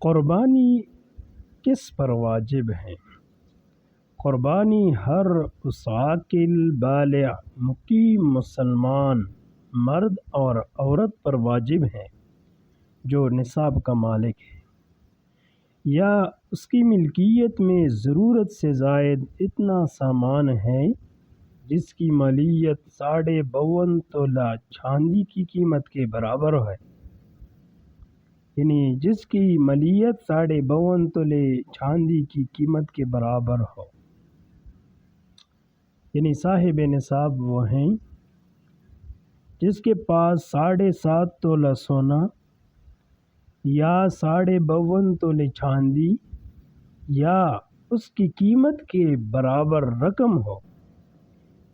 قربانی کس پر واجب ہے؟ قربانی ہر اس عاقل بالغ مقیم مسلمان مرد اور عورت پر واجب ہے جو نصاب کا مالک ہے یا اس کی ملکیت میں ضرورت سے زائد اتنا سامان ہے جس کی مالیت 52.5 تولہ چاندی کی قیمت کے برابر ہے، یعنی جس کی مالیت 52.5 تولے چاندی کی قیمت کے برابر ہو، یعنی صاحب نصاب وہ ہیں جس کے پاس 7.5 تولہ سونا یا 52.5 تولے چاندی یا اس کی قیمت کے برابر رقم ہو،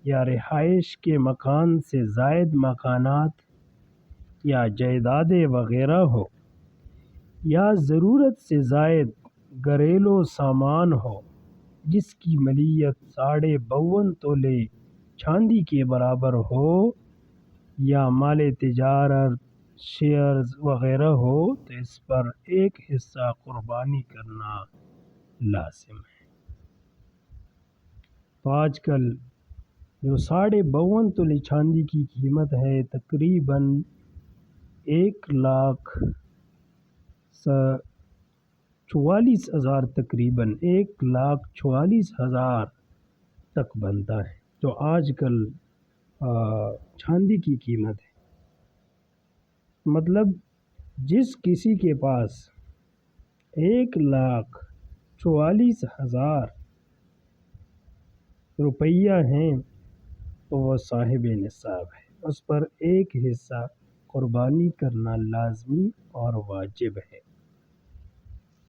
یا رہائش کے مکان سے زائد مکانات یا جائیدادیں وغیرہ ہو، یا ضرورت سے زائد گھریلو سامان ہو جس کی مالیت 52.5 تولے چاندی کے برابر ہو، یا مال تجارت شیئرز وغیرہ ہو، تو اس پر ایک حصہ قربانی کرنا لازم ہے۔ تو آج کل جو 52.5 تولے چاندی کی قیمت ہے تقریباً 1,44,000 تقریباً 1,44,000 تک بنتا ہے جو آج کل چاندی کی قیمت ہے۔ مطلب جس کسی کے پاس 1,44,000 روپیہ ہیں تو وہ صاحب نصاب ہے، اس پر ایک حصہ قربانی کرنا لازمی اور واجب ہے۔